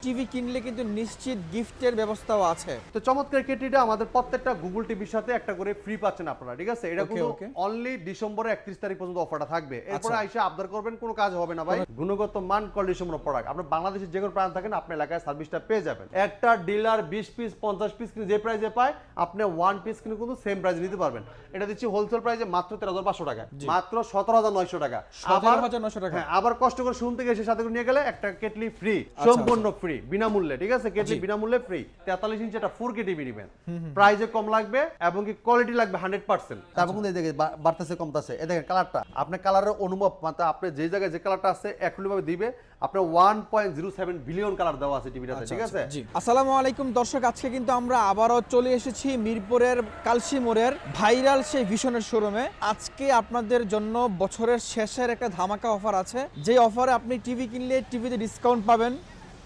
TV কিনলে কিন্তু নিশ্চিত গিফটের ব্যবস্থাও আছে। তো চমৎকার কেটিটা আমাদের প্রত্যেকটা গুগল টিভির সাথে একটা করে ফ্রি পাচ্ছেন আপনারা, ঠিক আছে? এটা কিন্তু অনলি ডিসেম্বরের 31 তারিখ পর্যন্ত অফারটা থাকবে। এরপরে আইসা আবদার করবেন, কোনো কাজ হবে না ভাই। গুণগত মান কোয়ালিটিসম্পন্ন প্রোডাক্ট আপনি বাংলাদেশের যে কোনো প্রান্ত থাকেন আপনার এলাকায় সার্ভিসটা পেয়ে যাবেন। একটা ডিলার 20 পিস 50 পিস কিনে যে প্রাইসে পায় আপনি 1 পিস কিনে কিন্তু সেম প্রাইসে নিতে পারবেন। এটা দিচ্ছি হোলসেল প্রাইসে মাত্র 13,500 টাকা, মাত্র 17,900 টাকা। 17,900 টাকা। আবার কষ্ট করে শুরু থেকে এসে সাথে করে নিয়ে গেলে একটা কেটলি ফ্রি, সম্পূর্ণ ফ্রি, বিনামূল্যে, ঠিক আছে? কেটলি বিনামূল্যে ফ্রি। 43 ইঞ্চি একটা 4K টিভি নেবেন, প্রাইসে কম লাগবে এবং কি কোয়ালিটি লাগবে 100%। তারপর কিন্তু এই দেখেন বাড়তেছে কমতেছে, এই দেখেন কালারটা, আপনি কালারের অনুভব মানে আপনি যে জায়গায় যে কালারটা আছে একটু ভাবে দিবে। আপনার 1.07 বিলিয়ন কালার দেওয়া আছে টিভিটাতে, ঠিক আছে? জি, আসসালামু আলাইকুম দর্শক, আজকে কিন্তু আমরা আবারও চলে এসেছি মিরপুরের কালসি মোড়ের ভাইরাল সেই ভিশনের শোরুমে। আজকে আপনাদের জন্য বছরের শেষের একটা ধামাকা অফার আছে, যে অফারে আপনি টিভি কিনলে টিভিতে ডিসকাউন্ট পাবেন,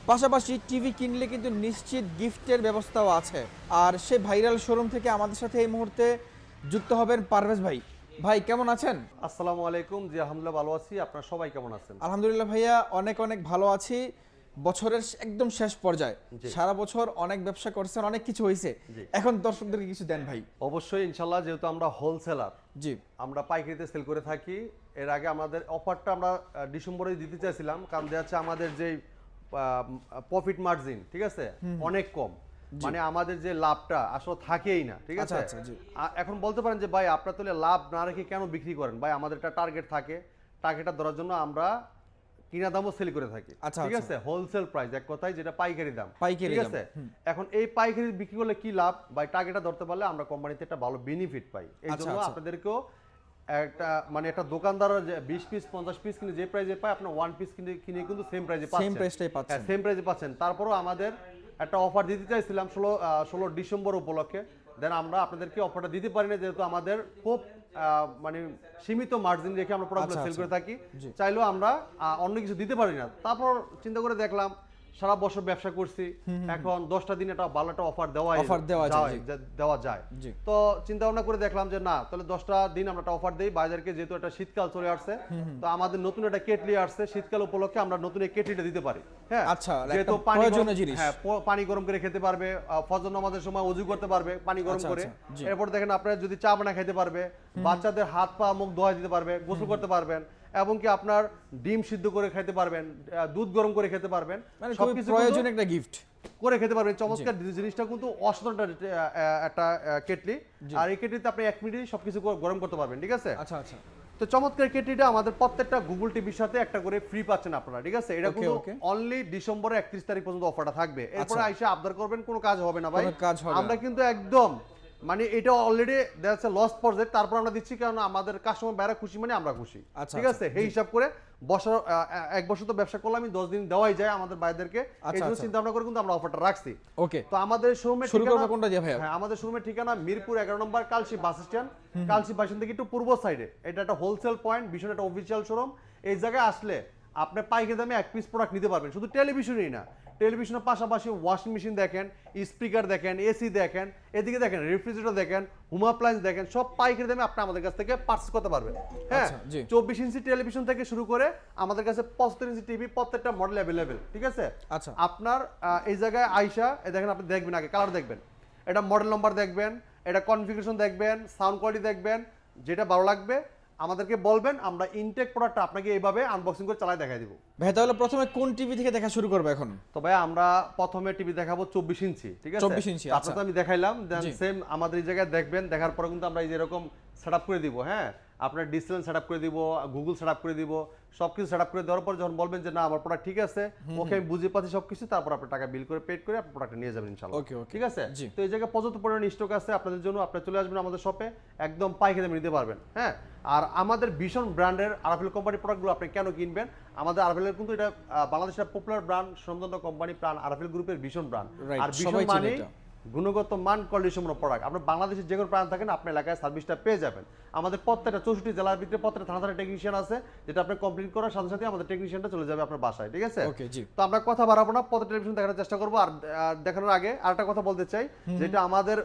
পাশাপাশি টিভি কিনলে কিন্তু নিশ্চিত গিফটের ব্যবস্থাও আছে। আর সেই ভাইরাল শোরুম থেকে আমাদের সাথে এই মুহূর্তে যুক্ত হবেন পারভেজ ভাই। ভাই কেমন আছেন? আসসালামু আলাইকুম। জি আলহামদুলিল্লাহ ভালো আছি, আপনারা সবাই কেমন আছেন? আলহামদুলিল্লাহ ভাইয়া, অনেক অনেক ভালো আছি। বছরের একদম শেষ পর্যায়ে, সারা বছর অনেক ব্যবসা করছেন, অনেক কিছু হয়েছে, এখন দর্শকদেরকে কিছু দেন ভাই। অবশ্যই ইনশাল্লাহ, যেহেতু আমরা হোলসেলার, জি, আমরা পাইকারিতে সেল করে থাকি। এর আগে আমাদের অফারটা আমরা ডিসেম্বরে দিতে চাইছিলাম, কারণ দেখা যাচ্ছে আমাদের যে প্রফিট মার্জিন, ঠিক আছে, অনেক কম, মানে আমাদের যে লাভটা আসলে থাকেই না, ঠিক আছে? এখন বলতে পারেন যে ভাই আপনারা তাহলে লাভ না রেখে কেন বিক্রি করেন? ভাই আমাদের একটা টার্গেট থাকে, টার্গেটটা ধরার জন্য আমরা কিনা দামও সেল করে থাকি, ঠিক আছে? হোলসেল প্রাইস, এক কথায় যেটা পাইকারি দাম, ঠিক আছে? এখন এই পাইকারি বিক্রি করলে কি লাভ ভাই, টার্গেটটা ধরতে পারলে আমরা কোম্পানিতে একটা ভালো বেনিফিট পাই। এই জন্য আপনাদেরকেও একটা মানে একটা দোকানদার 20 পিস 50 পিস কিনে যে প্রাইসে পায় আপনার 1 পিস কিনে কিন্তু সেম প্রাইসে পাচ্ছেন, সেম প্রাইসে পাচ্ছেন। তারপরেও আমাদের একটা অফার দিতে চাইছিলাম 16 ডিসেম্বর উপলক্ষে, দেন আমরা আপনাদেরকে অফারটা দিতে পারি না, যেহেতু আমাদের খুব মানে সীমিত মার্জিন রেখে আমরা প্রোডাক্টগুলো সেল করে থাকি। চাইলেও আমরা অন্য কিছু দিতে পারি না। তারপর চিন্তা করে দেখলাম সারা বছর ব্যবসা করছি, এখন 10টা দিন একটা ভালো একটা অফার দেওয়া যায়। তো চিন্তা ভাবনা করে দেখলাম যে না, তাহলে 10টা দিন আমরা একটা অফার দেই বাজারকে, যেহেতু একটা শীতকাল চলে আসছে, তো আমাদের নতুন একটা কেটলি আসছে শীতকাল উপলক্ষে, আমরা নতুন এই কেটলিটা দিতে পারি। হ্যাঁ, যেহেতু পানি গরম করে খেতে পারবে, ফজর নামাজের সময় ওযু করতে পারবে পানি গরম করে। এরপর দেখেন আপনারা যদি চা বানা খেতে পারবে, বাচ্চাদের হাত পা মুখ ধোয়া দিতে পারবে, গোসল করতে পারবেন, এবং কি আপনার ডিম সিদ্ধ করে খেতে পারবেন, দুধ গরম করে খেতে পারবেন, সবকিছু প্রয়োজন একটা গিফট করে খেতে পারবেন। চমৎকার জিনিসটা কিন্তু অসাধারণ একটা কেটলি, আর এই কেটলিতে আপনি 1 মিনিটে সবকিছু গরম করতে পারবেন, ঠিক আছে? আচ্ছা আচ্ছা। তো চমৎকার কেটলিটা আমাদের প্রত্যেকটা গুগল টিভির সাথে একটা করে ফ্রি পাচ্ছেন আপনারা, ঠিক আছে? এটা কিন্তু অনলি ডিসেম্বরের 31 তারিখ পর্যন্ত অফারটা থাকবে। এরপরে আইসা আবদার করবেন, কোনো কাজ হবে না ভাই। আমরা কিন্তু একদম মানে এটা অলরেডি দেখা লস পর্যায়ে, তারপর আমরা দিচ্ছি, কারণ আমাদের কাস্টমার বাইরে খুশি মানে আমরা খুশি, ঠিক আছে? এই হিসাব করে বছর 1 বছর তো ব্যবসা করলে আমি 10 দিন দেওয়াই যায় আমাদের বাইরেদেরকে, এই জন্য চিন্তা ভাবনা করে কিন্তু আমরা অফারটা রাখছি। ওকে, তো আমাদের শোরুমের শুরু করব কোনটা দিয়ে ভাই? হ্যাঁ, আমাদের শোরুমের ঠিকানা মিরপুর 11 নম্বর Kalshi bus stand, Kalshi bus stand থেকে একটু পূর্ব সাইডে। এটা একটা হোলসেল পয়েন্ট, ভীষণ একটা অফিসিয়াল শোরুম। এই জায়গায় আসলে আপনি পাইকারি দামে 1 পিস প্রোডাক্ট নিতে পারবেন। শুধু টেলিভিশনই না, টেলিভিশনের পাশাপাশি ওয়াশিং মেশিন দেখেন, স্পিকার দেখেন, এসি দেখেন, এদিকে দেখেন রেফ্রিজারেটর দেখেন, হোম অ্যাপ্লায়েন্স দেখেন, সব পাইকারি দামে আপনি আমাদের কাছ থেকে পারচেজ করতে পারবেন। হ্যাঁ, 24 ইঞ্চি টেলিভিশন থেকে শুরু করে আমাদের কাছে 75 ইঞ্চি টিভি প্রত্যেকটা মডেল অ্যাভেলেবেল, ঠিক আছে? আচ্ছা, আপনার এই জায়গায় আইসা দেখেন, আপনি দেখবেন আগে কালার দেখবেন, এটা মডেল নাম্বার দেখবেন, এটা কনফিগারেশন দেখবেন, সাউন্ড কোয়ালিটি দেখবেন, যেটা ভালো লাগবে আমাদেরকে বলবেন, আমরা ইনটেক প্রোডাক্টটা আপনাকে এইভাবে আনবক্সিং করে চালাই দেখাই দিব। ভাই তাহলে প্রথমে কোন টিভি থেকে দেখা শুরু করব এখন? তো ভাই আমরা প্রথমে টিভি দেখাবো 24 ইঞ্চি, ঠিক আছে? 24 ইঞ্চি, আপনাকে আমি দেখাইলাম, দেন সেম আমাদের এই জায়গায় দেখবেন, দেখার পর কিন্তু আমরা এই যে এরকম সেটআপ করে দিব। হ্যাঁ, আপনার ডিসপ্লে সেটআপ করে দিব, গুগল সেটআপ করে দিব, সবকিছু সেটআপ করে দেওয়ার পর যখন বলবেন যে না আমার প্রোডাক্ট ঠিক আছে, ওকে আমি বুঝে পাচ্ছি সবকিছু, তারপর আপনি টাকা বিল করে পেড করে আপনি প্রোডাক্টটা নিয়ে যাবেন ইনশাআল্লাহ। ঠিক আছে? তো এই জায়গায় পর্যাপ্ত পরিমাণে স্টক আছে আপনাদের জন্য, আপনারা চলে আসবেন আমাদের শপে, একদম পাইকারি দামে নিতে পারবেন। হ্যাঁ, আর আমাদের ভীষণ ব্র্যান্ডের আরএফএল কোম্পানি প্রোডাক্টগুলো আপনি কেন কিনবেন? আমাদের আরএফএল কিন্তু এটা বাংলাদেশের পপুলার ব্র্যান্ড, সুন্দর কোম্পানি, প্রাণ আরএফএল গ্রুপের ভীষণ ব্র্যান্ড। আর ভীষণ মানে গুণগত মান কোয়ালিটিসম্পন্ন প্রোডাক্ট। আপনি বাংলাদেশের যে কোনো প্রান্ত থাকেন আপনার এলাকায় সার্ভিসটা পেয়ে যাবেন। আমাদের প্রত্যেকটা 64 জেলার ভিতরে প্রত্যেকটা থানা টেকনিশিয়ান আছে, যেটা আপনি কমপ্লিট করার সাথে সাথে আমাদের টেকনিশিয়ানটা চলে যাবে আপনার বাসায়, ঠিক আছে? তো আমরা কথা বাড়াবো না, প্রত্যেকটা টেলিভিশন দেখার চেষ্টা করবো। আর দেখানোর আগে আরেকটা কথা বলতে চাই, যেটা আমাদের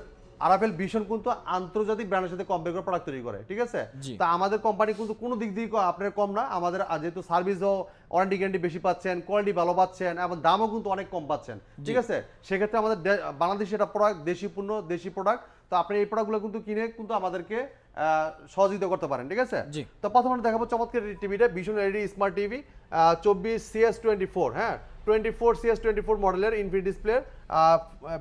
আরাফেল ভিশন কিন্তু আন্তর্জাতিক ব্র্যান্ডের সাথে কম্পেয়ার করে প্রোডাক্ট তৈরি করে, ঠিক আছে? জি। তা আমাদের কোম্পানি কিন্তু কোনো দিক দিয়ে আপনার কম না। আমাদের যেহেতু সার্ভিসও ওয়ারেন্টি গ্যারান্টি বেশি পাচ্ছেন, কোয়ালিটি ভালো পাচ্ছেন এবং দামও কিন্তু অনেক কম পাচ্ছেন, ঠিক আছে? সেক্ষেত্রে আমাদের বাংলাদেশি এটা প্রোডাক্ট, দেশি পণ্য, দেশি প্রোডাক্ট। তো আপনি এই প্রোডাক্টগুলো কিন্তু কিনে কিন্তু আমাদেরকে সহযোগিতা করতে পারেন, ঠিক আছে? জি। তো প্রথমে দেখাবো চমৎকার টিভিটা, vision LED smart TV 24CS24, হ্যাঁ 24CS24 মডেলের ইনফিনিটি ডিসপ্লে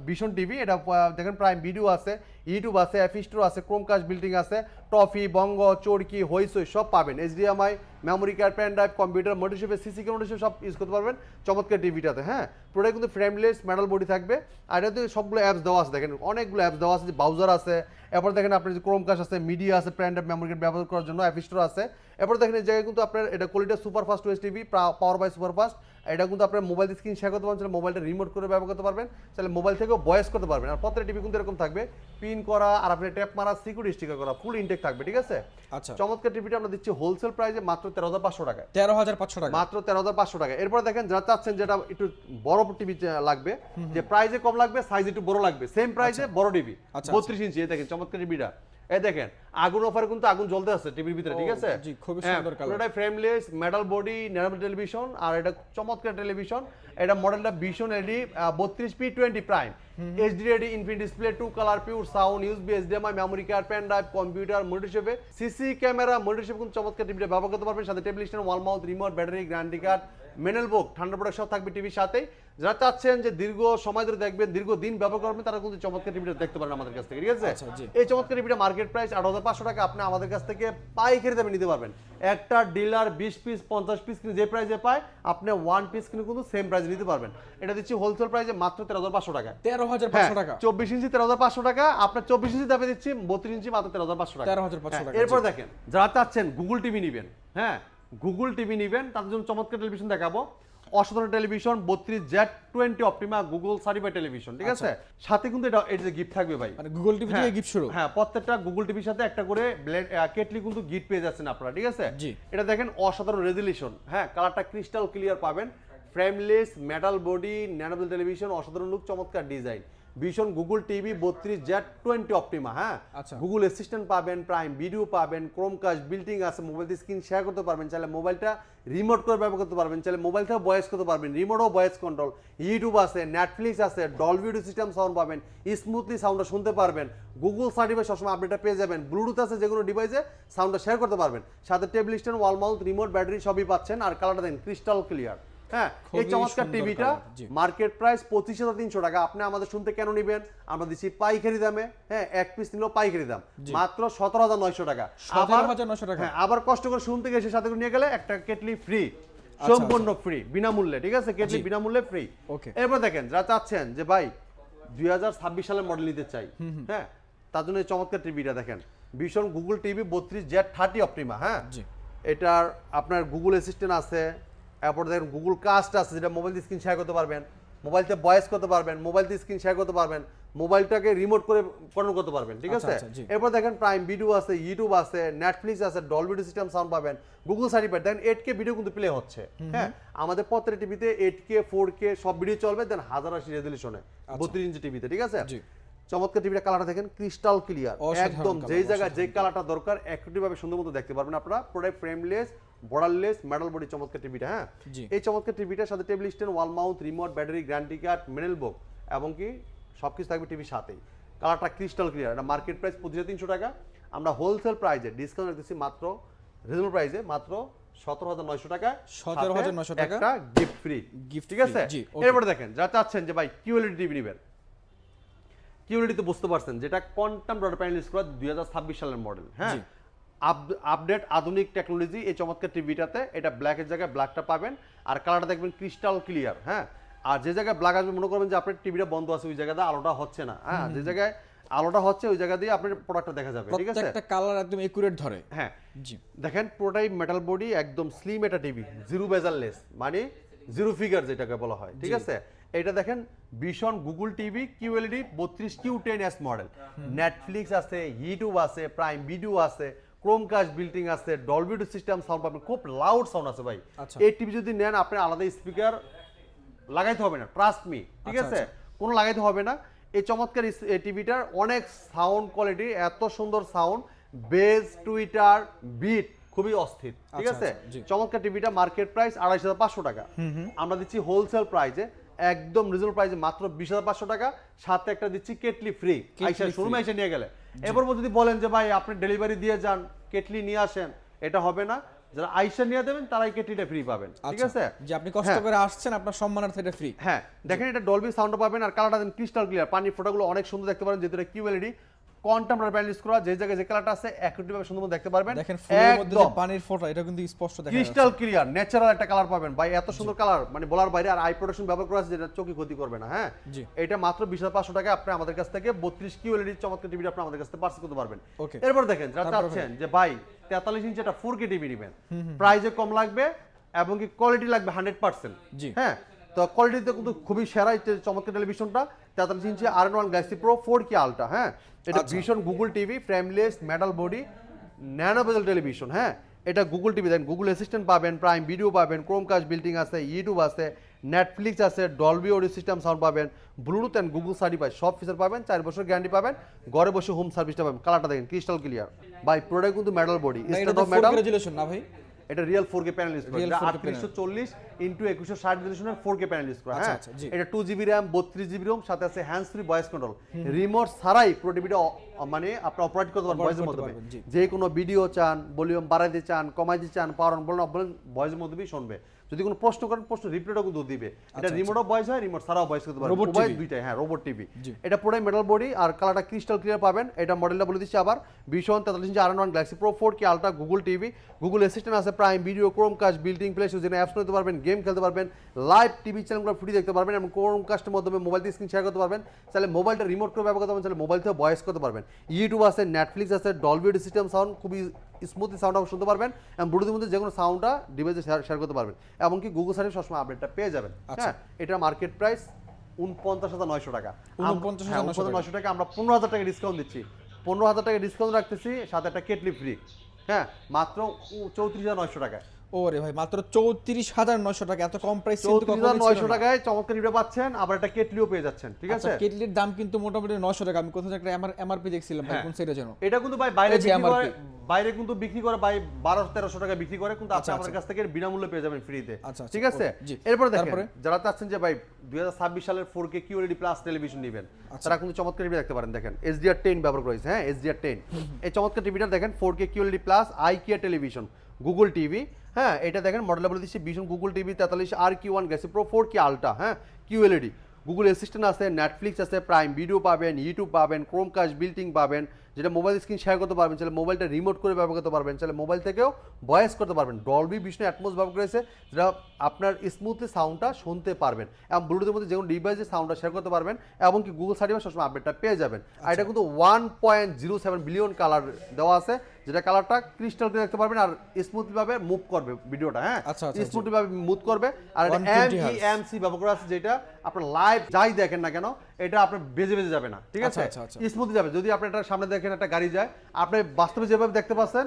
ভিশন টিভি। এটা দেখেন প্রাইম ভিডিও আছে, ইউটিউব আছে, অ্যাপ স্টোর আছে, ক্রোমকাস্ট বিল্ডিং আছে, টফি, বঙ্গ, চরকি, হইসই সব পাবেন। HDMI, memory card, pen drive, computer, মোটরশিপে, সিসি ক্যামেরা সব ইউজ করতে পারবেন চমৎকার টিভিটাতে, হ্যাঁ। প্রোডাক্ট কিন্তু ফ্রেমলেস মেটাল বডি থাকবে। আর এটাতে সবগুলো অ্যাপস দেওয়া আছে, দেখেন অনেকগুলো অ্যাপস দেওয়া আছে, যে ব্রাউজার আছে, এরপর দেখেন আপনার যে ক্রোমকাস্ট আছে, মিডিয়া আছে, পেন ড্রাইভ, মেমোরি কার্ড ব্যবহার করার জন্য অ্যাপ স্টোর আছে। এরপর দেখেন এই জায়গায় কিন্তু আপনার এটা quality super fast OS TV, power by super fast. এটা কিন্তু আপনার মোবাইল স্ক্রিন শেয়ার করতে পারবেন, মোবাইলটা রিমোট করে ব্যবহার করতে পারবেন, তাহলে মোবাইল থেকেও ভয়েস করতে পারবেন। আর প্রত্যেকটা টিভি কিন্তু এরকম থাকবে, পিন করা আর আপনি ট্যাপ মারা, সিকিউরিটি স্টিকার করা, ফুল ইনটেক থাকবে, ঠিক আছে? আচ্ছা। চমৎকার টিভিটা আমরা দিচ্ছি হোলসেল প্রাইসে মাত্র 13,500 টাকায়। 13,500 টাকা। মাত্র 13,500 টাকা। এরপর দেখেন যারা চাচ্ছেন যেটা একটু বড় টিভি লাগবে, যে প্রাইসে কম লাগবে, সাইজ একটু বড় লাগবে, সেম প্রাইসে বড় টিভি 32 ইঞ্চি। এই দেখেন চমৎকার টিভিটা, এই দেখেন আগুন অফারে কিন্তু আগুন জ্বলতে আছে টিভির ভিতরে, ঠিক আছে? জি, খুবই সুন্দর কালার। পুরোটাই frameless metal body nano television, আর এটা চমৎকার টেলিভিশন। এটা মডেলটা Vision LED 32P20 prime, HD ready, infinity display, 2 colour, pure sound, USB, HDMI, memory card, pen drive, computer, মোটরশিপে, সিসি ক্যামেরা, মোটরশিপ কিন্তু চমৎকার টিভিটা ব্যবহার করতে পারবেন। সাথে table stand, wall mount, remote, battery, guarantee card, manual book, ঠান্ডা প্রোডাক্ট সব থাকবে টিভির সাথেই। যারা চাচ্ছেন যে দীর্ঘ সময় ধরে দেখবেন, দীর্ঘ দিন ব্যবহার করবেন, তারা কিন্তু চমৎকার টিভিটা দেখতে পারেন আমাদের কাছ থেকে, ঠিক আছে? এই চমৎকার টিভিটা মার্কেট প্রাইস 8,500 টাকা। আপনি আমাদের কাছ থেকে পাইকারি দামে নিতে পারবেন। একটা ডিলার 20 পিস 50 পিস কিনে যে প্রাইসে পায়, আপনি 1 পিস কিনে কিন্তু সেম প্রাইসে নিতে পারবেন। এটা দিচ্ছি হোলসেল প্রাইসে মাত্র 13,500 টাকা। 13,500 টাকা। 24 ইঞ্চি 13,500 টাকা। আপনার 24 ইঞ্চি দামে দিচ্ছি, 32 ইঞ্চি মাত্র 13,500 টাকা। 13,500 টাকা। এরপর দেখেন যারা চাচ্ছেন গুগল টিভি নেবেন, হ্যাঁ গুগল টিভি নেবেন, তাদের জন্য চমৎকার টেলিভিশন দেখাবো। অসাধারণ television 32Z20 Optima Google certified television, ঠিক আছে? সাথে কিন্তু এটা এই যে গিফট থাকবে ভাই, মানে গুগল টিভি থেকে গিফট শুরু। হ্যাঁ প্রত্যেকটা গুগল টিভির সাথে একটা করে কেটলি কিন্তু গিফট পেয়ে যাচ্ছেন আপনারা, ঠিক আছে? জি। এটা দেখেন অসাধারণ রেজুলেশন, হ্যাঁ কালারটা ক্রিস্টাল ক্লিয়ার পাবেন, ফ্রেমলেস মেটাল বডি ন্যানোবেল টেলিভিশন, অসাধারণ লুক, চমৎকার design. Vision Google TV 32Z20 Optima, হ্যাঁ গুগল অ্যাসিস্ট্যান্ট পাবেন, প্রাইম ভিডিও পাবেন, ক্রোমকাস্ট বিল্ডিং আছে, মোবাইল স্ক্রিন শেয়ার করতে পারবেন, চাইলে মোবাইলটা রিমোট করে ব্যবহার করতে পারবেন, চাইলে মোবাইল থেকে ভয়েস করতে পারবেন, রিমোটও ভয়েস কন্ট্রোল, ইউটিউব আছে, নেটফ্লিক্স আছে, ডলবি অডিও সিস্টেম সাউন্ড পাবেন, স্মুথলি সাউন্ডটা শুনতে পারবেন, গুগল সার্টিফাইড সবসময় আপডেটটা পেয়ে যাবেন, ব্লুটুথ আছে যেগুলো ডিভাইসে সাউন্ডটা শেয়ার করতে পারবেন, সাথে table stand, wall mount, remote, battery সবই পাচ্ছেন। আর কালারটা দেখেন ক্রিস্টাল ক্লিয়ার, হ্যাঁ এই চমৎকার টিভিটা মার্কেট প্রাইস 25,300 টাকা। আপনি আমাদের শুনতে কেন নেবেন, আমরা দিচ্ছি পাইকারি দামে, হ্যাঁ এক পিস নিলেও পাইকারি দাম মাত্র 17,900 টাকা। 17,900 টাকা। হ্যাঁ আবার কষ্ট করে শুনতে গেছে সাথে করে নিয়ে গেলে একটা কেটলি ফ্রি, সম্পূর্ণ ফ্রি, বিনামূল্যে, ঠিক আছে? কেটলি বিনামূল্যে ফ্রি। এরপর দেখেন যারা চাচ্ছেন যে ভাই 2026 সালের মডেল নিতে চাই, হ্যাঁ তার জন্য এই চমৎকার টিভিটা দেখেন, vision Google TV 32Z30 Optima, হ্যাঁ এটার আপনার গুগল অ্যাসিস্ট্যান্ট আছে, এরপর দেখেন গুগল কাস্ট আছে, যেটা মোবাইল দিয়ে স্ক্রিন শেয়ার করতে পারবেন, মোবাইলতে ভয়েস করতে পারবেন, মোবাইল দিয়ে স্ক্রিন শেয়ার করতে পারবেন, মোবাইলটাকে রিমোট করে কন্ট্রোল করতে পারবেন, ঠিক আছে? এরপর দেখেন প্রাইম ভিডিও আছে, ইউটিউব আছে, নেটফ্লিক্স আছে, ডলবি অডিও সিস্টেম সাউন্ড পাবেন, গুগল সার্টিফাইড। দেখেন 8K ভিডিও কিন্তু প্লে হচ্ছে, হ্যাঁ আমাদের প্রত্যেকটা টিভিতে 8K 4K সব ভিডিও চলবে, দেন 1080 রেজুলেশনে 32 ইঞ্চি টিভিতে, ঠিক আছে? চমৎকার টিভিটা কালারটা দেখেন ক্রিস্টাল ক্লিয়ার, একদম যেই জায়গায় যেই কালারটা দরকার একটু ভাবে সুন্দর মতো দেখতে পারবেন আপনারা। Product frameless, borderless, metal body, চমৎকার টিভিটা, হ্যাঁ এই চমৎকার টিভিটার সাথে table stand, wall mount, remote, battery, guarantee card, manual book এবং কি সবকিছু থাকবে টিভির সাথেই। কালারটা ক্রিস্টাল ক্লিয়ার। এটা মার্কেট প্রাইস 25,300 টাকা। আমরা হোলসেল প্রাইসে ডিসকাউন্ট রাখতেছি মাত্র রিজনেবল প্রাইসে মাত্র 17,900 টাকা। 17,900 টাকা একটা গিফট ফ্রি, ঠিক আছে? এরপর দেখেন যারা চাচ্ছেন যে ভাই কিউএলইডি টিভি নেবেন, কিউএলইডি তো বুঝতে পারছেন যেটা কোয়ান্টাম ডট প্যানেল ইউজ করা 2026 সালের মডেল, হ্যাঁ আপডেট আধুনিক টেকনোলজি এই চমৎকার টিভিটাতে। এটা ব্ল্যাকের জায়গায় ব্ল্যাকটা পাবেন, আর কালারটা দেখবেন ক্রিস্টাল ক্লিয়ার, হ্যাঁ আর যে জায়গায় ব্ল্যাক আসবে মনে করবেন যে আপনার টিভিটা বন্ধ আছে, ওই জায়গাতে আলোটা হচ্ছে না, হ্যাঁ যে জায়গায় আলোটা হচ্ছে ওই জায়গা দিয়ে আপনার প্রোডাক্টটা দেখা যাবে, ঠিক আছে? প্রত্যেকটা কালার একদম একুরেট ধরে, হ্যাঁ জি দেখেন পুরোটাই মেটাল বডি, একদম স্লিম এটা টিভি, জিরো বেজারলেস, মানে জিরো ফিগার যেটাকে বলা হয়, ঠিক আছে? এটা দেখেন vision Google TV QLED 32Q10S model, Netflix আছে, ইউটিউব আছে, প্রাইম ভিডিও আছে, ক্রোমকাস্ট বিল্ডিং আছে, ডলবি অডিও সিস্টেম সাউন্ড পাবেন, খুব লাউড সাউন্ড আছে ভাই। এই টিভি যদি নেন আপনি আলাদা স্পিকার লাগাইতে হবে না, ট্রাস্ট মি, ঠিক আছে? কোনো লাগাইতে হবে না। এই চমৎকার এই টিভিটার অনেক সাউন্ড কোয়ালিটি, এত সুন্দর সাউন্ড, বেজ, টুইটার, বিট খুবই অস্থির, ঠিক আছে। চমৎকার টিভিটা মার্কেট প্রাইস ২৮,৫০০ টাকা, আমরা দিচ্ছি হোলসেল প্রাইসে একদম রিজনেবল প্রাইসে মাত্র ২০,৫০০ টাকা, সাথে একটা দিচ্ছি কেটলি ফ্রি, আইসা শোরুমে এসে নিয়ে গেলে। এবার যদি বলেন যে ভাই আপনি ডেলিভারি দিয়ে যান, কেটলি নিয়ে আসেন, এটা হবে না। যারা আইসা নিয়ে দেবেন তারাই কেটলিটা ফ্রি পাবেন, ঠিক আছে। যে আপনি কষ্ট করে আসছেন, আপনার সম্মানার্থে এটা ফ্রি। হ্যাঁ, দেখেন এটা ডলবি সাউন্ডটা পাবেন, আর কালারটা দেন ক্রিস্টাল ক্লিয়ার, পানির ফোঁটাগুলো অনেক সুন্দর দেখতে পারেন, যেহেতু এটা কিউএলইডি কন্টেম্পোরারি প্যানেল ইউজ করা, যে জায়গায় যে কালারটা আছে অ্যাকুরেট ভাবে সুন্দর দেখতে পারবেন। দেখেন ফুলের মধ্যে যে পানির ফোঁটা, এটা কিন্তু স্পষ্ট দেখা যাচ্ছে, ক্রিস্টাল ক্লিয়ার ন্যাচারাল একটা কালার পাবেন ভাই, এত সুন্দর কালার মানে বলার বাইরে। আর আই প্রোটেকশন ব্যবহার করা আছে, যেটা চোখে ক্ষতি করবে না। হ্যাঁ, এটা মাত্র ২০,৫০০ টাকা আপনি আমাদের কাছ থেকে 32 কিউএলইডি চমৎকার টিভিটা আপনি আমাদের কাছ থেকে পারচেজ করতে পারবেন। এরপর দেখেন যারা চাচ্ছেন যে ভাই 43 ইঞ্চি একটা 4K টিভি নেবেন, প্রাইসে কম লাগবে এবং কি কোয়ালিটি লাগবে 100%। হ্যাঁ, তো কোয়ালিটিতে কিন্তু খুবই সেরা চমৎকার টেলিভিশনটা 43 inch R1 Galaxy Pro 4K ultra. হ্যাঁ, এটা ভীষণ Google TV, frameless, metal body, nano বেজেল টেলিভিশন। হ্যাঁ, এটা গুগল টিভি, দেন গুগল অ্যাসিস্ট্যান্ট পাবেন, প্রাইম ভিডিও পাবেন, ক্রোমকাস্ট বিল্টিং আছে, ইউটিউব আছে, নেটফ্লিক্স আছে, ডলবি অডিও সিস্টেম সাউন্ড পাবেন, ব্লুটুথ এন্ড গুগল সার্টিফাইড সব ফিচার পাবেন, 4 বছর গ্যারান্টি পাবেন, ঘরে বসে হোম সার্ভিসটা পাবেন। কালারটা দেখেন ক্রিস্টাল ক্লিয়ার ভাই, প্রোডাক্ট কিন্তু মেটাল বডি, এটা মেটাল রেজুলেশন না ভাই, এটা রিয়েল 4K প্যানেল ইউজ করা, এটা 3840 ইনটু 2160 রেজোলিউশনের 4K প্যানেল ইউজ করা। হ্যাঁ, এটা 2GB RAM 32GB ROM, সাথে আছে hands free voice control, remote ছাড়াই পুরো টিভিটা মানে আপনি অপারেট করতে পারবেন ভয়েসের মাধ্যমে। যে কোনো ভিডিও চান, ভলিউম বাড়াইতে চান, কমাইতে চান, পাওয়ার অন বলেন অফ বলেন, ভয়েসের মাধ্যমেই শুনবে। যদি কোনো প্রশ্ন করেন, প্রশ্ন রিপ্লাইটাও কিন্তু দিবে। এটা রিমোটও ভয়েস হয়, রিমোট ছাড়াও ভয়েস করতে পারবেন, উভয় দুইটাই। হ্যাঁ, রোবট টিভি। এটা পুরোই মেটাল বডি আর কালারটা ক্রিস্টাল ক্লিয়ার পাবেন। এটা মডেলটা বলে দিচ্ছি আবার, Vision 43 inch R1 Galaxy Pro 4K ultra Google TV, Google assistant আছে, prime video, Chromecast built in play store, যেখানে অ্যাপস করতে পারবেন, গেম খেলতে পারবেন, লাইভ টিভি চ্যানেলগুলো ফ্রি দেখতে পারবেন এবং ক্রোমকাস্টের মাধ্যমে মোবাইল দিয়ে স্ক্রিন শেয়ার করতে পারবেন। তাহলে মোবাইলটা রিমোট করে ব্যবহার করতে পারবেন, তাহলে মোবাইল থেকে ভয়েস করতে পারবেন। ইউটিউব আছে, নেটফ্লিক্স আছে, ডলবি অডিও সিস্টেম সাউন্ড, খুবই স্মুথলি সাউন্ড শুনতে পারবেন এবং ব্লুটুথের মধ্যে যে কোনো সাউন্ডটা ডিভাইসে শেয়ার করতে পারবেন, এমনকি গুগল সার্ভিস সবসময় আপডেটটা পেয়ে যাবেন। হ্যাঁ, এটা মার্কেট প্রাইস 49,900 টাকা। 49,900 টাকা আমরা 15,000 টাকা ডিসকাউন্ট দিচ্ছি, 15,000 টাকা ডিসকাউন্ট রাখতেছি, সাথে একটা কেটলি ফ্রি। হ্যাঁ, মাত্র 34,900 টাকা। ওরে ভাই, মাত্র 34,900 টাকা, এত কম প্রাইস। 34,900 টাকায় চমৎকার টিভিটা পাচ্ছেন, আবার একটা কেটলিও পেয়ে যাচ্ছেন, ঠিক আছে। কেটলির দাম কিন্তু মোটামুটি 900 টাকা, আমি কোথাও একটা এমআরপি দেখছিলাম ভাই, কোন সাইডে জানো। এটা কিন্তু ভাই বাইরে কিন্তু বিক্রি করে ভাই 1200-1300 টাকা বিক্রি করে, কিন্তু আপনি আমাদের কাছ থেকে বিনামূল্যে পেয়ে যাবেন ফ্রিতে, ঠিক আছে। এরপর দেখেন যারা চাচ্ছেন যে ভাই 2026 সালের 4K QLED প্লাস টেলিভিশন নেবেন, তারা কিন্তু চমৎকার টিভি দেখতে পারেন। দেখেন HDR10 ব্যবহার করেছে। হ্যাঁ, HDR10 এই চমৎকার টিভিটা দেখেন 4K QLED plus IKEA television Google TV. হ্যাঁ, এটা দেখেন মডেলটা বলে দিচ্ছি, ভীষণ Google TV 43 RQ1 Galaxy Pro 4K ultra. হ্যাঁ, QLED, গুগল অ্যাসিস্ট্যান্ট আছে, নেটফ্লিক্স আছে, প্রাইম ভিডিও পাবেন, ইউটিউব পাবেন, ক্রোমকাস্ট বিল্টিং পাবেন, যেটা মোবাইল স্ক্রিন শেয়ার করতে পারবেন, চাইলে মোবাইলটা রিমোট করে ব্যবহার করতে পারবেন, চাইলে মোবাইল থেকেও ভয়েস করতে পারবেন। ডলবি ভিশন অ্যাটমস ব্যবহার করেছে, যেটা আপনার স্মুথলি সাউন্ডটা শুনতে পারবেন এবং ব্লুটুথের মধ্যে যে কোনো ডিভাইসে সাউন্ডটা শেয়ার করতে পারবেন, এবং কি গুগল সার্টিফাইড সবসময় আপডেটটা পেয়ে যাবেন। আর এটা কিন্তু 1.07 বিলিয়ন কালার দেওয়া আছে, যেটা কালারটা ক্রিস্টাল ক্লিয়ার দেখতে পারবেন আর স্মুথলি ভাবে মুভ করবে ভিডিওটা। হ্যাঁ, স্মুথলি ভাবে মুভ করবে। আর এটা MEMC ব্যবহার করা আছে, যেটা আপনার লাইভ যাই দেখেন না কেন এটা আপনার বেজে বেজে যাবে না, ঠিক আছে, স্মুথলি যাবে। যদি আপনি এটা সামনে দেখেন একটা গাড়ি যায়, আপনি বাস্তবে যেভাবে দেখতে পাচ্ছেন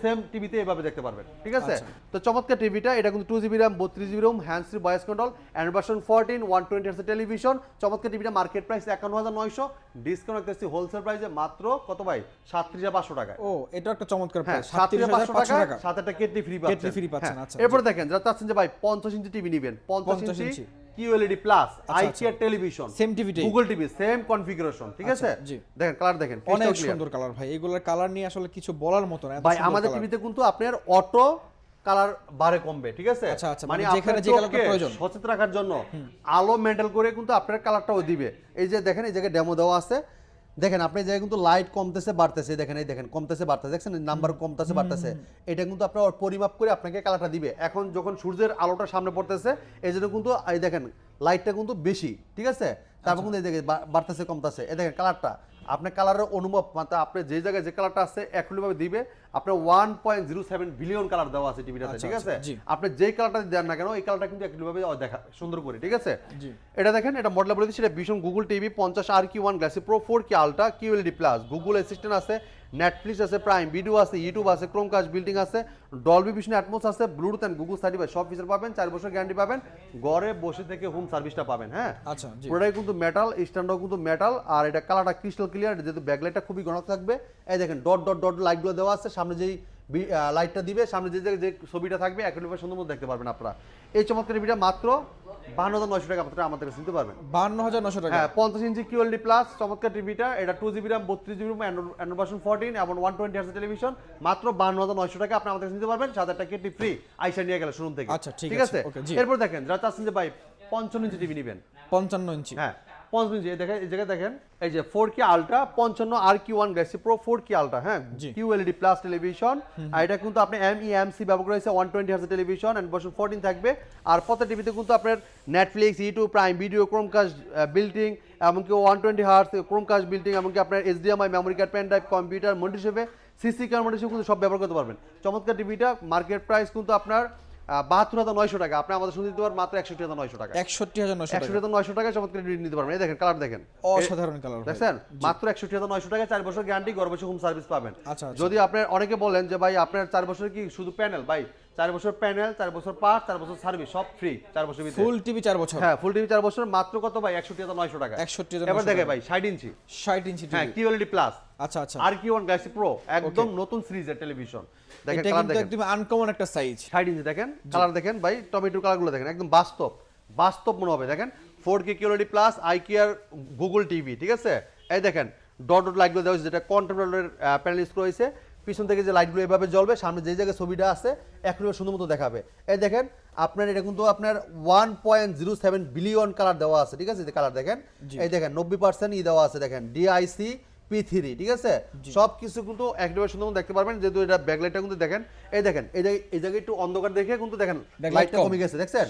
সেম টিভিতে এভাবে দেখতে পারবেন, ঠিক আছে। তো চমৎকার টিভিটা, এটা কিন্তু 2GB RAM 32GB ROM, hands free voice control, Android version 14, 120 Hz television. চমৎকার টিভিটা মার্কেট প্রাইস 51,900, ডিসকাউন্ট রাখতেছি হোলসেল প্রাইসে মাত্র কত ভাই 37,500 টাকা। ও, এটা একটা চমৎকার প্রাইস, 37,500 টাকা, সাথে একটা কেটলি ফ্রি পাচ্ছেন। আচ্ছা, এরপর দেখেন যারা চাচ্ছেন যে ভাই 50 ইঞ্চি টিভি নেবেন, 50 ইঞ্চি QLED plus IKEA television, same TV, Google TV, same configuration, ঠিক আছে। দেখেন কালার দেখেন, অনেক সুন্দর কালার ভাই, এগুলোর কালার নিয়ে আসলে কিছু বলার মতো না। ভাই আমাদের টিভিতে কিন্তু আপনার অটো কালার বাড়ে কমবে, ঠিক আছে, মানে যেখানে যে কালারটা প্রয়োজন সচেতন রাখার জন্য আলো মেন্টেল করে কিন্তু আপনার কালারটাও দিবে। এই যে দেখেন, এই জায়গায় ডেমো দেওয়া আছে, দেখেন আপনি জায়গায় কিন্তু লাইট কমতেছে বাড়তেছে, দেখেন এই দেখেন কমতেছে বাড়তেছে, দেখছেন নাম্বার কমতেছে বাড়তেছে, এটা কিন্তু আপনার পরিমাপ করে আপনাকে কালারটা দিবে। এখন যখন সূর্যের আলোটা সামনে পড়তেছে, এই জন্য কিন্তু এই দেখেন লাইটটা কিন্তু বেশি, ঠিক আছে, তারপর কিন্তু এই দেখেন বাড়তেছে কমতেছে, এই দেখেন কালারটা আপনার কালারের অনুভব, মানে আপনি যে জায়গায় যে কালারটা আছে একইভাবে দিবে। আপনার 1.07 বিলিয়ন কালার দেওয়া আছে টিভিটাতে, আচ্ছা, ঠিক আছে? আচ্ছা, জি। আপনি যেই কালারটা দেন না কেন এই কালারটা কিন্তু একইভাবে দেখা সুন্দর করে, ঠিক আছে? জি। এটা দেখেন, এটা মডেল বলে দিচ্ছি, এটা ভীষণ Google TV 50 RQ1 glassy pro 4K ultra QLED plus, Google assistant আছে, নেটফ্লিক্স আছে, প্রাইম ভিডিও আছে, ইউটিউব আছে, ক্রোমকাস্ট বিল্ডিং আছে, ডলবি ভিশন অ্যাটমস আছে, ব্লুটুথ এন্ড গুগল সার্টিফাইড সব ফিচার পাবেন, 4 বছর গ্যারান্টি পাবেন, ঘরে বসে থেকে হোম সার্ভিসটা পাবেন। হ্যাঁ, আচ্ছা, জি। পুরোটাই কিন্তু মেটাল, স্ট্যান্ডও কিন্তু মেটাল, আর এটা কালারটা ক্রিস্টাল ক্লিয়ার, যেহেতু ব্যাকলাইটটা খুবই ঘন থাকবে। এই দেখেন ডট ডট ডট লাইটগুলো দেওয়া আছে, সামনে যেই লাইটটা দিবে, সামনে যে যে ছবিটা থাকবে একইভাবে সুন্দর মতো দেখতে পারবেন আপনারা। এই চমৎকার টিভিটা মাত্র 52,900 টাকা আপনারা আমাদের কাছে নিতে পারবেন। 52,900 টাকা। হ্যাঁ, 50 ইঞ্চি QLED প্লাস চমৎকার টিভিটা, এটা 2GB RAM 32GB RAM Android version 14 এবং 120 হার্জ টেলিভিশন, মাত্র 52,900 টাকা আপনি আমাদের কাছে নিতে পারবেন। 7,000 টাকা কেটে ফ্রি আইসা নিয়ে গেলে শোরুম থেকে। আচ্ছা, ঠিক আছে? আছে, ওকে, জি। এরপর দেখেন যারা চাচ্ছেন যে ভাই 55 ইঞ্চি টিভি নেবেন। 55 ইঞ্চি। হ্যাঁ, 55 ইঞ্চি, এই দেখেন, এই জায়গায় দেখেন, এই যে 4K ultra 55 RQ1 Galaxy Pro 4K ultra, হ্যাঁ, জি। QLED প্লাস টেলিভিশন, আর এটা কিন্তু আপনি MEMC ব্যবহার করেছে, 120 হার্জ টেলিভিশন এন্ড ভার্সন 14 থাকবে। আর প্রত্যেক টিভিতে কিন্তু আপনার Netflix, YouTube, Prime video, Chromecast building, এমনকি 120 হার্জ ক্রোমকাস্ট বিল্ডিং, এমনকি আপনার HDMI memory card, pen drive, computer, monitor হিসেবে সিসি ক্যামেরা হিসেবে কিন্তু সব ব্যবহার করতে পারবেন। চমৎকার টিভিটা মার্কেট প্রাইস কিন্তু আপনার 72,900 টাকা, আপনি আমাদের শুনতে দিতে পারবেন মাত্র 61,900 টাকা। 61,900 টাকা। 61,900 টাকায় চমৎকার টিভি নিতে পারবেন। এই দেখেন কালার দেখেন, অসাধারণ কালার। দেখছেন, মাত্র 61,900 টাকায় 4 বছর গ্যারান্টি, ঘরে বসে হোম সার্ভিস পাবেন। আচ্ছা, আচ্ছা। যদি আপনার অনেকে বলেন যে ভাই আপনার 4 বছর কি শুধু প্যানেল, ভাই 4 বছর প্যানেল, 4 বছর পার্ট, 4 বছর সার্ভিস সব ফ্রি 4 বছর ভিতরে। ফুল টিভি 4 বছর। হ্যাঁ, ফুল টিভি 4 বছর মাত্র কত ভাই? 61,900 টাকা। 61,900 এবার দেখে ভাই 60 ইঞ্চি। 60 ইঞ্চি হ্যাঁ, টিভি। QLED প্লাস, আচ্ছা, আচ্ছা। RQ1 গ্যালাক্সি প্রো, একদম নতুন সিরিজের টেলিভিশন। দেখেন এটা কালার কিন্তু দেখেন, একদম আনকমন একটা সাইজ। 60 ইঞ্চি দেখেন, কালার দেখেন ভাই, টমেটো কালারগুলো দেখেন, একদম বাস্তব বাস্তব মনে হবে। দেখেন 4K QLED plus IKEA Google TV, ঠিক আছে? এই দেখেন ডট ডট লাইটগুলো দেওয়া হয়েছে, যেটা কন্ট্রোলারের প্যানেল ইউজ করা হয়েছে, পিছন থেকে যে লাইটগুলো এভাবে জ্বলবে, সামনে যে জায়গায় ছবিটা আছে একটু সুন্দর মতো দেখাবে। এই দেখেন আপনার এটা কিন্তু আপনার 1.07 বিলিয়ন কালার দেওয়া আছে, ঠিক আছে? যে কালার দেখেন, এই দেখেন 90% ই দেওয়া আছে, দেখেন DIC P3, ঠিক আছে? সব কিছু কিন্তু একদম সুন্দর মতো দেখতে পারবেন, যেহেতু এটা ব্যাকলাইটটা কিন্তু দেখেন, এই দেখেন এই জায়গায় একটু অন্ধকার দেখে কিন্তু দেখেন লাইটটা কমে গেছে, দেখছেন?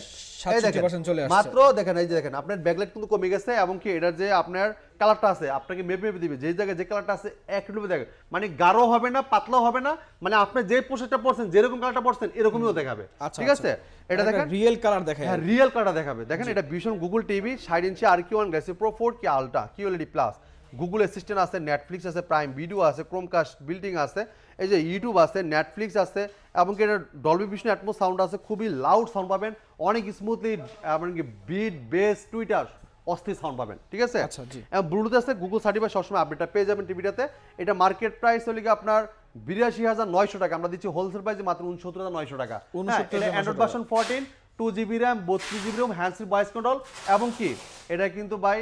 এই দেখেন 67% চলে আসছে। মাত্র দেখেন, এই যে দেখেন আপনার ব্যাকলাইট কিন্তু কমে গেছে, এবং কি এটার যে আপনার কালারটা আছে আপনাকে মেপে দিবে, যে জায়গায় যে কালারটা আছে একটু দেখেন, মানে গাঢ় হবে না, পাতলা হবে না, মানে আপনি যে পোশাকটা পরছেন, যেরকম কালারটা পরছেন এরকমইও দেখাবে, আচ্ছা, ঠিক আছে? এটা দেখেন রিয়েল কালার দেখায়। হ্যাঁ, রিয়েল কালারটা দেখাবে। দেখেন এটা ভীষণ গুগল টিভি 60 ইঞ্চি RQ1 Galaxy Pro 4K ultra QLED plus, Google assistant আছে, নেটফ্লিক্স আছে, প্রাইম ভিডিও আছে, ক্রোমকাস্ট বিল্ডিং আছে, এই যে ইউটিউব আছে, নেটফ্লিক্স আছে, এবং কি এটা ডলবি ভিশন অ্যাটমস সাউন্ড আছে, খুবই লাউড সাউন্ড পাবেন, অনেক স্মুথলি, এমনকি বিট, বেস, টুইটার অস্থির সাউন্ড পাবেন, ঠিক আছে? আচ্ছা, জি। এবং ব্লুটুথ আছে, গুগল সার্টিফাইড সবসময় আপডেটটা পেয়ে যাবেন টিভিটাতে। এটা মার্কেট প্রাইস হলে কি আপনার 82,900 টাকা, আমরা দিচ্ছি হোলসেল প্রাইসে মাত্র 69,900 টাকা। হ্যাঁ, এটা Android version 14, 2GB RAM 32GB RAM, hands free voice control, এবং কি এটা কিন্তু ভাই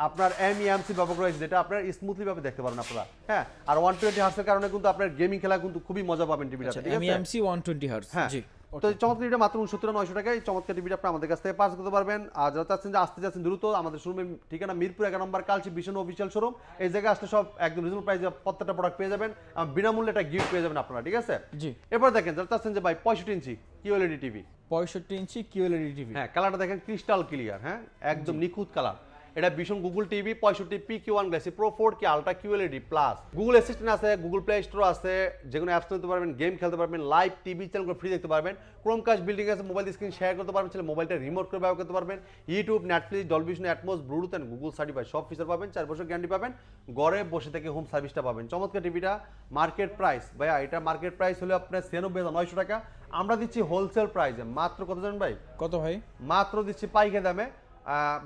আপনার MEMC ব্যবহার করা হয়েছে, যেটা আপনার স্মুথলি ভাবে দেখতে পারেন আপনারা। হ্যাঁ, আর 120 হার্টজের কারণে কিন্তু আপনার গেমিং খেলা কিন্তু খুবই মজা পাবেন টিভিটাতে, ঠিক আছে? MEMC 120 hertz. হ্যাঁ, জি। তো এই চমৎকার টিভিটা মাত্র 69,900 টাকায় চমৎকার টিভিটা আপনি আমাদের কাছ থেকে পারচেজ করতে পারবেন। আর যারা চাচ্ছেন যে আসতে যাচ্ছেন দ্রুত, আমাদের শোরুমের ঠিকানা মিরপুর 11 নম্বর কালচি ভীষণ অফিসিয়াল শোরুম। এই জায়গায় আসলে সব একদম রিজনেবল প্রাইসে প্রত্যেকটা প্রোডাক্ট পেয়ে যাবেন, বিনামূল্যে একটা গিফট পেয়ে যাবেন আপনারা, ঠিক আছে? জি। এরপর দেখেন যারা চাচ্ছেন যে ভাই 65 ইঞ্চি QLED টিভি, 65 ইঞ্চি QLED টিভি। হ্যাঁ, কালারটা দেখেন ক্রিস্টাল ক্লিয়ার, হ্যাঁ, একদম নিখুঁত কালার। এটা ভীষণ Google TV 65 PQ1 Galaxy Pro 4K ultra QLED plus, Google assistant আছে, গুগল প্লে স্টোর আছে, যেকোনো অ্যাপস নিতে পারবেন, গেম খেলতে পারবেন, লাইভ টিভি চ্যানেলগুলো ফ্রি দেখতে পারবেন, ক্রোমকাস্ট বিল্ডিং আছে, মোবাইল স্ক্রিন শেয়ার করতে পারবেন, চাইলে মোবাইলটা রিমোট করে ব্যবহার করতে পারবেন, YouTube, Netflix, Dolby Vision Atmos, Bluetooth and Google certified সব ফিচার পাবেন, 4 বছর গ্যারান্টি পাবেন, ঘরে বসে থেকে হোম সার্ভিসটা পাবেন। চমৎকার টিভিটা মার্কেট প্রাইস ভাইয়া, এটা মার্কেট প্রাইস হলো আপনার 96,900 টাকা, আমরা দিচ্ছি হোলসেল প্রাইসে মাত্র কত জানেন ভাই? কত ভাই? মাত্র দিচ্ছি পাইকারি দামে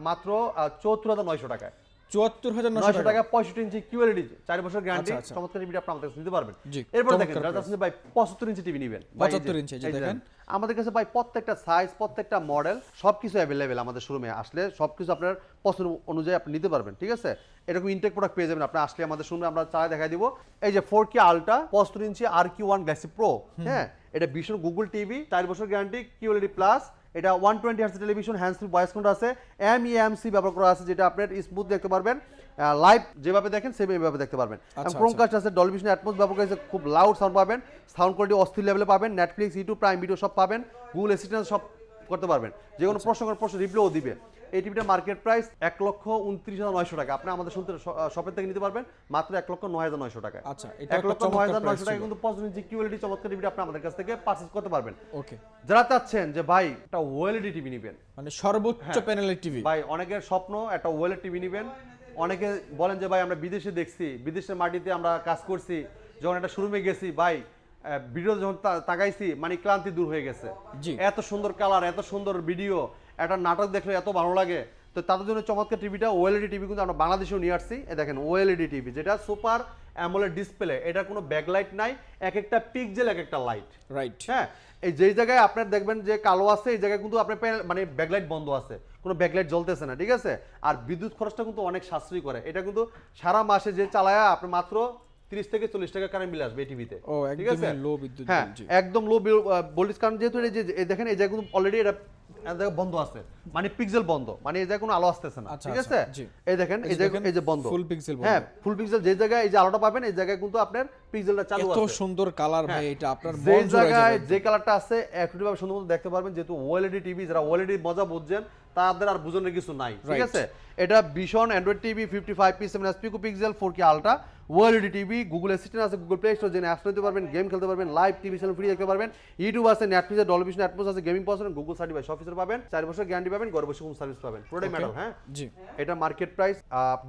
মাত্র 74,900 টাকায়। 74,900 টাকা 65 ইঞ্চি QLED 4 বছর গ্যারান্টি, আচ্ছা, আচ্ছা। চমৎকার টিভি আপনি আমাদের কাছে নিতে পারবেন। জি, এরপর দেখেন চমৎকার যারা চাচ্ছেন ভাই 75 ইঞ্চি টিভি নেবেন, 75 ইঞ্চি, এই যে দেখেন। আমাদের কাছে ভাই প্রত্যেকটা সাইজ, প্রত্যেকটা মডেল সবকিছু অ্যাভেলেবেল, আমাদের শোরুমে আসলে সবকিছু আপনার পছন্দ অনুযায়ী আপনি নিতে পারবেন, ঠিক আছে? এরকম ইনটেক প্রোডাক্ট পেয়ে যাবেন আপনি আসলে আমাদের শোরুমে, আমরা চালাই দেখাই দিব। এই যে 4K আলট্রা 65 ইঞ্চি RQ1 গ্যালাক্সি প্রো, হ্যাঁ, এটা ভীষণ গুগল টিভি 4 বছর গ্যারান্টি QLED প্লাস, এটা 120 hertz television, hands free voice control আছে, MEMC ব্যবহার করা আছে, যেটা আপনার স্মুথ দেখতে পারবেন, লাইভ যেভাবে দেখেন সেভাবে দেখতে পারবেন। ক্রোমকাস্ট আছে, ডলবি ভিশন অ্যাটমস ব্যবহার করেছে, খুব লাউড সাউন্ড পাবেন, সাউন্ড কোয়ালিটি অস্থির লেভেলে পাবেন, নেটফ্লিক্স, ইউটিউব, প্রাইম ভিডিও সব পাবেন, গুগল অ্যাসিস্ট্যান্ট সব করতে পারবেন, যে কোনো প্রশ্ন রিপ্লাইও দিবে। এই টিভিটা মার্কেট প্রাইস 1,29,900 টাকা। আপনি আমাদের শপের থেকে নিতে পারবেন মাত্র 1,09,900 টাকা। আচ্ছা, এটা 1,09,900 টাকা কিন্তু 55 ইঞ্চি কিউএলইডি চমৎকার টিভিটা আপনি আমাদের কাছ থেকে পারচেজ করতে পারবেন। ওকে। যারা চাচ্ছেন যে ভাই একটা ওএলইডি টিভি নেবেন, মানে সর্বোচ্চ প্যানেলের টিভি, ভাই অনেকের স্বপ্ন একটা ওএলইডি টিভি নেবেন। অনেকে বলেন যে ভাই আমরা বিদেশে দেখছি, বিদেশের মাটিতে আমরা কাজ করছি, যখন একটা শোরুমে গেছি ভাই ভিডিও যখন তাকাইছি মানে ক্লান্তি দূর হয়ে গেছে। জি। এত সুন্দর কালার, এত সুন্দর ভিডিও, একটা নাটক দেখলে এত ভালো লাগে। তো তাদের জন্য চমৎকার টিভিটা ওএলইডি টিভি কিন্তু আমরা বাংলাদেশেও নিয়ে আসছি। দেখেন ওএলইডি টিভি যেটা সুপার অ্যামোলেড ডিসপ্লে, এটা কোনো ব্যাকলাইট নাই, এক একটা পিক্সেল এক একটা লাইট। রাইট। হ্যাঁ, এই যেই জায়গায় আপনার দেখবেন যে কালো আছে এই জায়গায় কিন্তু আপনার মানে ব্যাকলাইট বন্ধ আছে, কোনো ব্যাকলাইট জ্বলতেছে না, ঠিক আছে। আর বিদ্যুৎ খরচটা কিন্তু অনেক সাশ্রয়ী করে। এটা কিন্তু সারা মাসে যে চালায়া আপনি মাত্র 30 থেকে 40 টাকা কারেন্ট বিল আসবে এই টিভিতে। ও, একদম লো বিদ্যুৎ বিল। হ্যাঁ, একদম লো ভোল্টেজ কারণ যেহেতু এই যে দেখেন এই জায়গা কিন্তু অলরেডি এটা বন্ধ আছে, মানে পিক্সেল বন্ধ, মানে এই জায়গায় কোনো আলো আসতেছে না, ঠিক আছে। এই দেখেন এই যে বন্ধ, ফুল পিক্সেল বন্ধ। হ্যাঁ, ফুল পিক্সেল যে জায়গায় এই যে আলোটা পাবেন এই জায়গায় কিন্তু আপনার পিক্সেলটা চালু আছে। এত সুন্দর কালার ভাই, এটা আপনার যে মন জুড়ে জায়গায় যাবে। যে কালারটা আছে একটু ভাবে সুন্দর মতো দেখতে পারবেন, যেহেতু ওএলইডি টিভি, যারা ওএলইডি মজা বুঝছেন তাদের আর বুঝনের কিছু নাই, ঠিক আছে। এটা vision Android TV 55p7 pixel 4K ultra OLED TV, Google assistant আছে, গুগল প্লে স্টোর, যেখানে অ্যাপস নিতে পারবেন, গেম খেলতে পারবেন, লাইভ টিভি চ্যানেল ফ্রি দেখতে পারবেন, ইউটিউব আছে, নেটফ্লিক্স আছে, ডলবি ভিশন অ্যাটমস আছে, গেমিং পাবেন, গুগল সার্টিফাইড সব ফিচার পাবেন, 4 বছর গ্যারান্টি পাবেন, ঘরে বসে হোম সার্ভিস পাবেন, পুরোটাই মেটাল। হ্যাঁ জি। এটা মার্কেট প্রাইস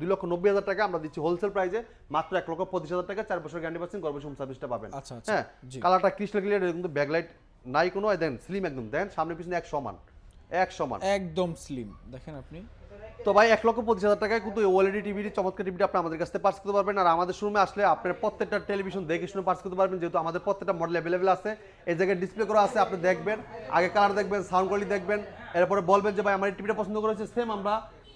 2,90,000 টাকা, আমরা দিচ্ছি হোলসেল প্রাইসে মাত্র 1,25,000 টাকা, 4 বছর গ্যারান্টি পাচ্ছেন, ঘরে বসে হোম সার্ভিসটা পাবেন। আচ্ছা আচ্ছা। হ্যাঁ, কালারটা ক্রিস্টাল ক্লিয়ার, কিন্তু ব্যাকলাইট নাই কোনো, দেন স্লিম একদম, দেন সামনে পিছনে এক সমান একদম স্লিম দেখেন আপনি। তো ভাই 1,25,000 টাকায় কিন্তু ওএলইডি টিভির চমৎকার টিভিটা আপনি আমাদের কাছ থেকে পার্চেজ করতে পারবেন। আর আমাদের শোরুমে আসলে আপনার প্রত্যেকটা টেলিভিশন দেখে শুনে পার্চেজ করতে পারবেন, যেহেতু আমাদের প্রত্যেকটা মডেল অ্যাভেলেবেল আছে। এই জায়গায় ডিসপ্লে করা আছে, আপনি দেখবেন, আগে কালার দেখবেন, সাউন্ড কোয়ালিটি দেখবেন, এরপরে বলবেন যে ভাই আমার এই টিভিটা পছন্দ করেছে, সেম আমরা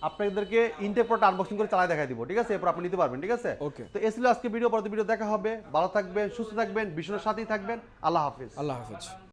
আপনাদেরকে ইনটেক প্রোডাক্ট আনবক্সিং করে চালাই দেখাই দিব, ঠিক আছে। এরপর আপনি নিতে পারবেন, ঠিক আছে। তো এই ছিল আজকে ভিডিও, পরবর্তী ভিডিও দেখা হবে। ভালো থাকবেন, সুস্থ থাকবেন, বিশ্বর সাথেই থাকবেন। আল্লাহ হাফেজ। আল্লাহ হাফেজ।